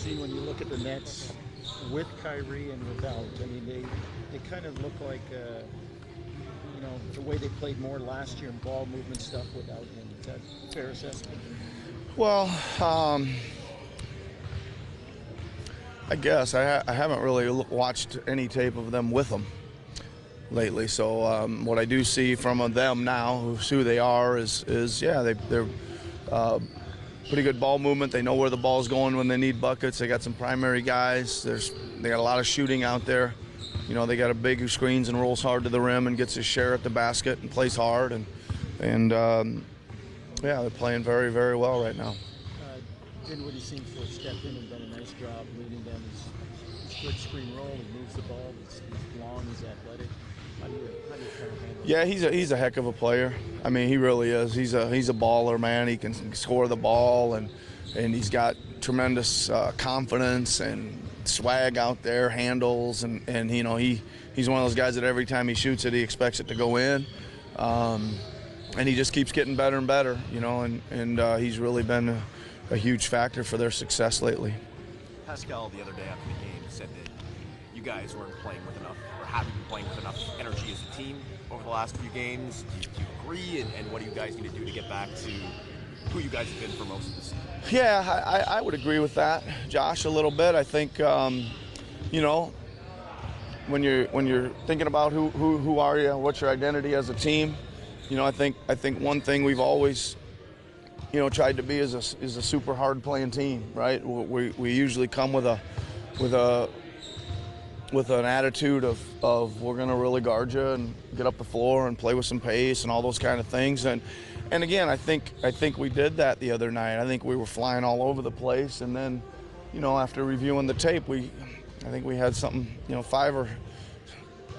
See, when you look at the Nets with Kyrie and without, I mean, they kind of look like, the way they played more last year in ball movement stuff without him. Is that a fair assessment? Well, I guess I haven't really watched any tape of them with them lately. So what I do see from them now, who they are, is yeah, they're pretty good ball movement. They know where the ball's going when they need buckets. They got some primary guys. They got a lot of shooting out there. You know, they got a big who screens and rolls hard to the rim and gets his share at the basket and plays hard. And yeah, they're playing very, very well right now. Dinwiddie seems to have stepped in and done a nice job leading them. He's good screen roll. He moves the ball. He's long. He's athletic. How do you kind of handle that? Yeah, he's a heck of a player. I mean, he really is. He's a baller, man. He can score the ball, and he's got tremendous confidence and swag out there, handles, and you know, he's one of those guys that every time he shoots it, he expects it to go in, and he just keeps getting better and better, you know, and he's really been a huge factor for their success lately. Pascal the other day after the game said that you guys weren't playing with enough, or haven't been playing with enough energy as a team over the last few games. Do you agree? And what do you guys need to do to get back to who you guys have been for most of the season? Yeah, I would agree with that, Josh, a little bit. I think, you know, when you're thinking about who are you, what's your identity as a team, you know, I think one thing we've always, you know, tried to be is a super hard playing team, right? We usually come with an attitude of we're going to really guard you and get up the floor and play with some pace and all those kind of things. And again, I think we did that the other night. I think we were flying all over the place, and then, you know, after reviewing the tape, I think we had something, you know, 5 or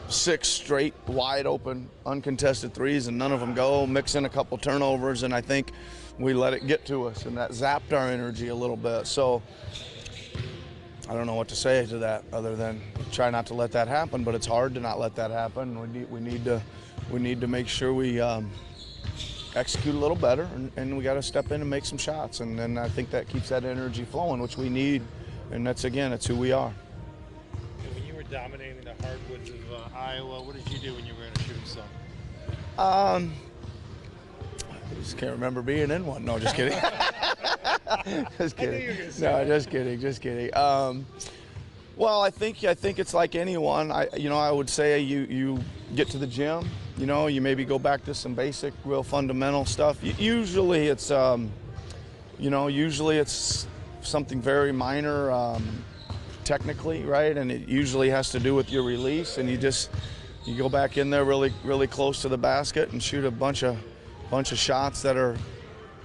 6 straight wide open uncontested threes, and none of them go. Mix in a couple turnovers, and I think we let it get to us, and that zapped our energy a little bit. So I don't know what to say to that other than try not to let that happen, but it's hard to not let that happen. We need to make sure we execute a little better, and we got to step in and make some shots, and then I think that keeps that energy flowing, which we need, and that's who we are. When you were dominating the hardwoods of Iowa, what did you do when you were in a shooting zone? I just can't remember being in one. No, just kidding. Just kidding. I knew you were gonna say No, that. just kidding. Well, I think it's like anyone. I would say you get to the gym. You know, you maybe go back to some basic, real fundamental stuff. Usually it's something very minor, technically, right? And it usually has to do with your release, and you go back in there really, really close to the basket and shoot a bunch of shots that are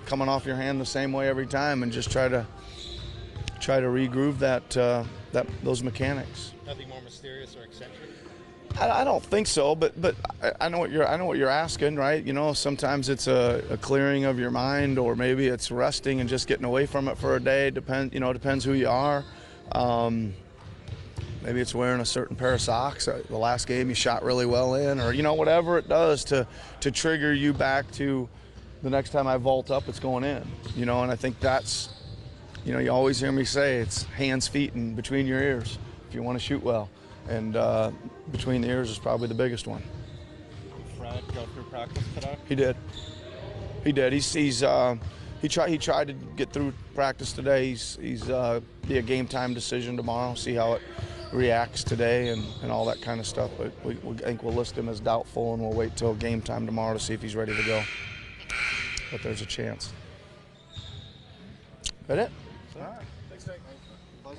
coming off your hand the same way every time, and just try to regroove those mechanics. Nothing more mysterious or eccentric? I don't think so, but I know what you're asking, right? You know, sometimes it's a clearing of your mind, or maybe it's resting and just getting away from it for a day. Depends who you are. Maybe it's wearing a certain pair of socks. The last game you shot really well in, or, you know, whatever it does to trigger you back to the next time I vault up, it's going in. You know, and I think that's, you know, you always hear me say it's hands, feet, and between your ears if you want to shoot well. And between the ears is probably the biggest one. Did Fred go through practice today? He did. He tried to get through practice today. He's be a game time decision tomorrow. See how it reacts today and all that kind of stuff. But we think we'll list him as doubtful, and we'll wait till game time tomorrow to see if he's ready to go. But there's a chance. That it? All right. Thanks, Nick. Pleasure.